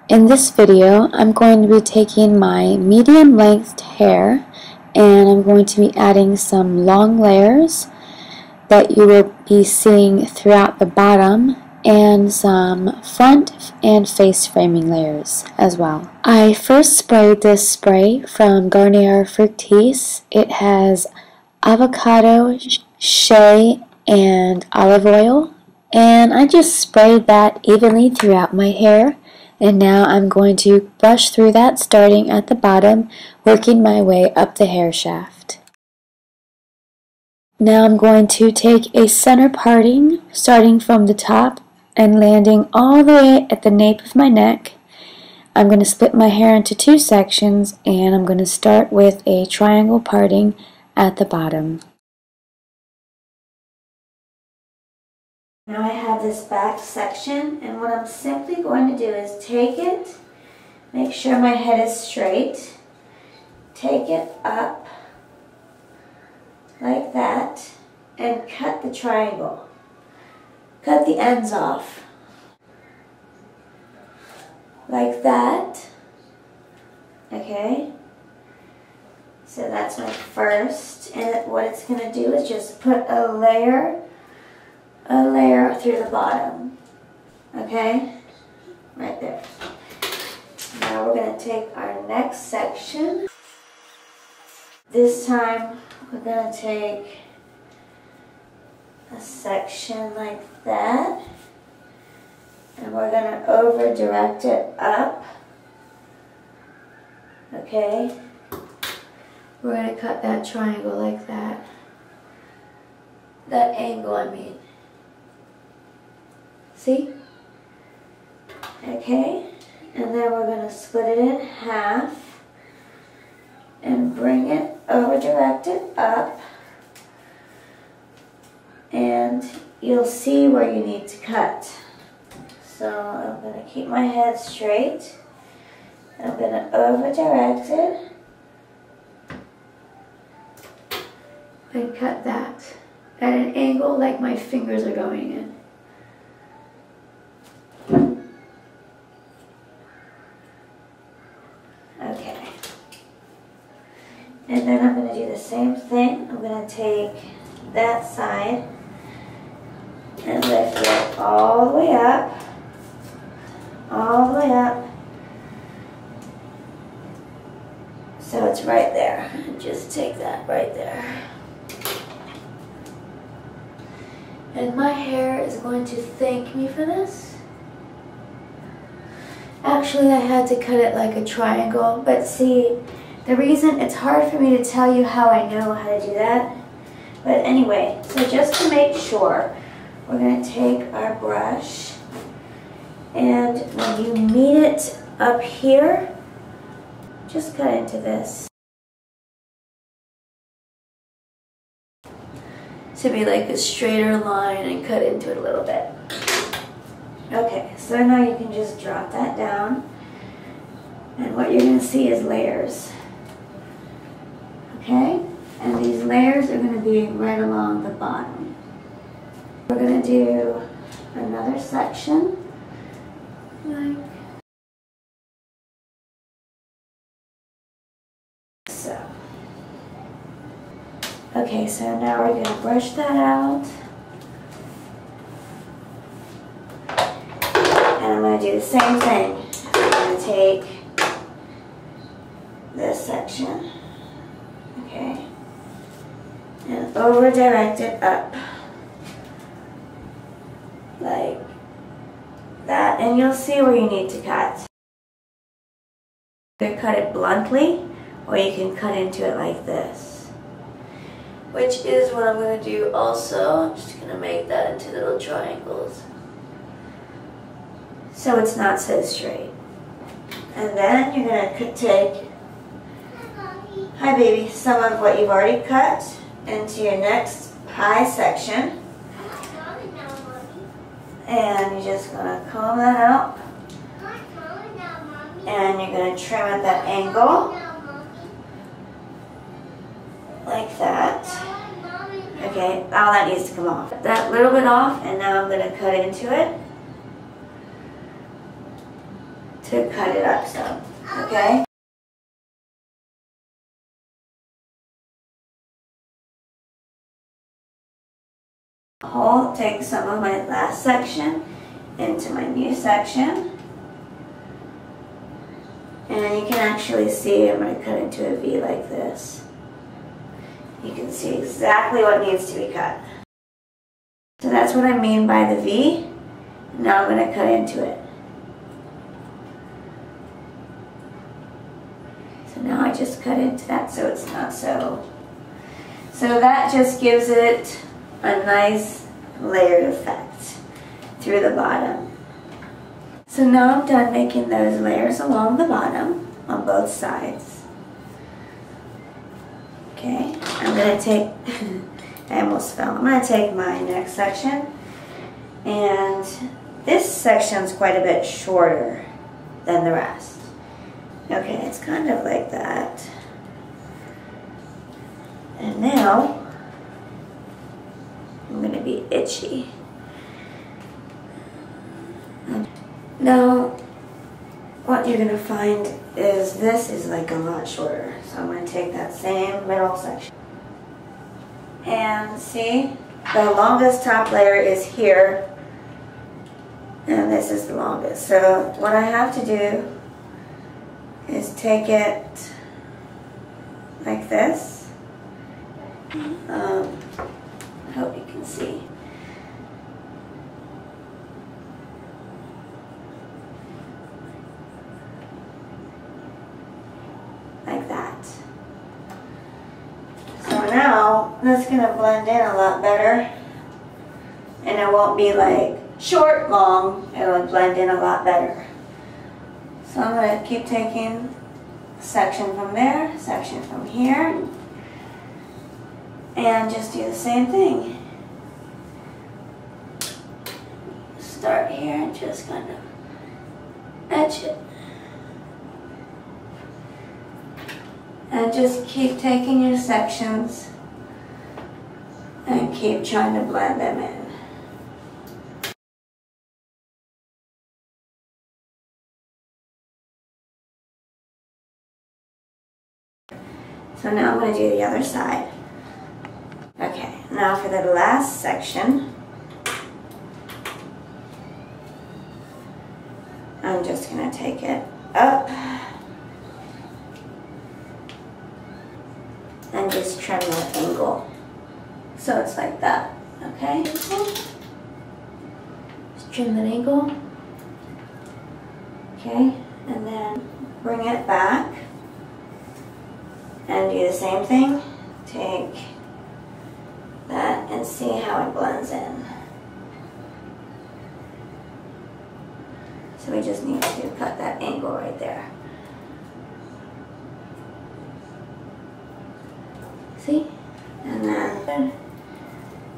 In this video, I'm going to be taking my medium-length hair and I'm going to be adding some long layers that you will be seeing throughout the bottom and some front and face framing layers as well. I first sprayed this spray from Garnier Fructis. It has avocado, shea, and olive oil, and I just sprayed that evenly throughout my hair. And now I'm going to brush through that starting at the bottom, working my way up the hair shaft. Now I'm going to take a center parting, starting from the top and landing all the way at the nape of my neck. I'm going to split my hair into two sections and I'm going to start with a triangle parting at the bottom. Now I have this back section, and what I'm simply going to do is take it, make sure my head is straight, take it up like that, and cut the triangle. Cut the ends off like that. Okay, so that's my first, and what it's going to do is just put a layer through the bottom, okay, right there. Now we're going to take our next section. This time we're going to take a section like that, and we're going to over direct it up, okay. We're going to cut that triangle like that, that angle I mean. See? Okay, and then we're going to split it in half and bring it over, direct it up, and you'll see where you need to cut. So I'm going to keep my head straight. I'm going to over direct it and cut that at an angle like my fingers are going in. Okay, and then I'm going to do the same thing. I'm going to take that side and lift it all the way up, so it's right there, and just take that right there. And my hair is going to thank me for this. Actually, I had to cut it like a triangle, but see, the reason it's hard for me to tell you how I know how to do that. But anyway, so just to make sure, we're going to take our brush, and when you meet it up here, just cut into this. To be like a straighter line and cut into it a little bit. Okay, so now you can just drop that down, and what you're going to see is layers. Okay, and these layers are going to be right along the bottom. We're going to do another section like so. Okay, so now we're going to brush that out. And I'm going to do the same thing. I'm going to take this section, okay, and over direct it up like that, and you'll see where you need to cut. You can cut it bluntly, or you can cut into it like this, which is what I'm going to do also. I'm just going to make that into little triangles, so it's not so straight. And then you're going to take, hi baby, some of what you've already cut into your next pie section. And you're just going to comb that out. And you're going to trim at that angle. Like that. Okay, all that needs to come off. That little bit off, and now I'm going to cut into it. to cut it up some, okay? I'll take some of my last section into my new section. And you can actually see I'm going to cut into a V like this. You can see exactly what needs to be cut. So that's what I mean by the V. Now I'm going to cut into it. So now I just cut into that so it's not so. So that just gives it a nice layered effect through the bottom. So now I'm done making those layers along the bottom on both sides. Okay, I'm going to take, I almost fell, I'm going to take my next section, and this section's quite a bit shorter than the rest. Okay, it's kind of like that. And now, I'm going to be itchy. Now, what you're going to find is this is like a lot shorter. So I'm going to take that same middle section. And see, the longest top layer is here. And this is the longest. So what I have to do is take it like this. I hope you can see. Like that. So now that's going to blend in a lot better, and it won't be like short, long, it'll blend in a lot better. So I'm going to keep taking a section from there, section from here, and just do the same thing. Start here and just kind of etch it. And just keep taking your sections and keep trying to blend them in. So now I'm going to do the other side. Okay, now for the last section, I'm just going to take it up and just trim that angle. So it's like that, okay? Just trim that angle. Okay, and then bring it back and do the same thing. Take that and see how it blends in. So we just need to cut that angle right there. See? And then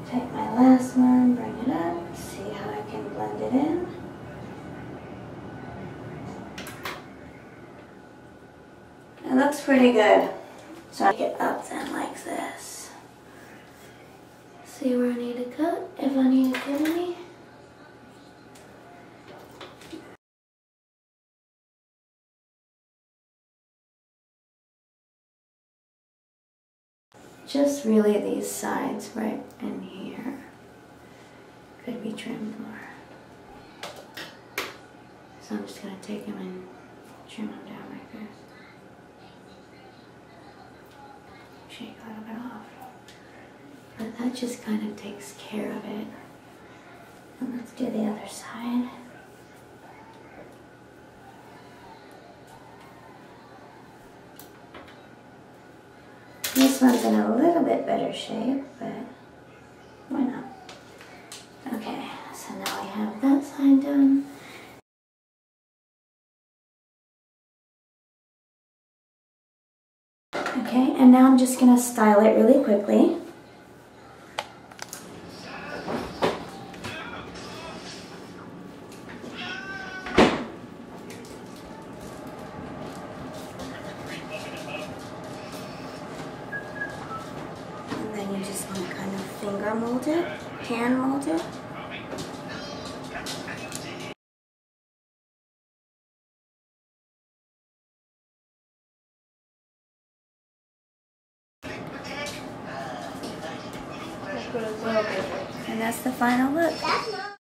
take my last one, bring it up, see how I can blend it in. It looks pretty good. So I get up then like this. See where I need to cut, if I need to cut any. Just really these sides right in here could be trimmed more. So I'm just going to take them and trim them down like this. Shake a little bit off. But that just kind of takes care of it. And let's do the other side. This one's in a little bit better shape, but why not? Okay, so now we have that side done. Okay, and now I'm just going to style it really quickly. And then you just want to kind of finger mold it, hand mold it. And that's the final look.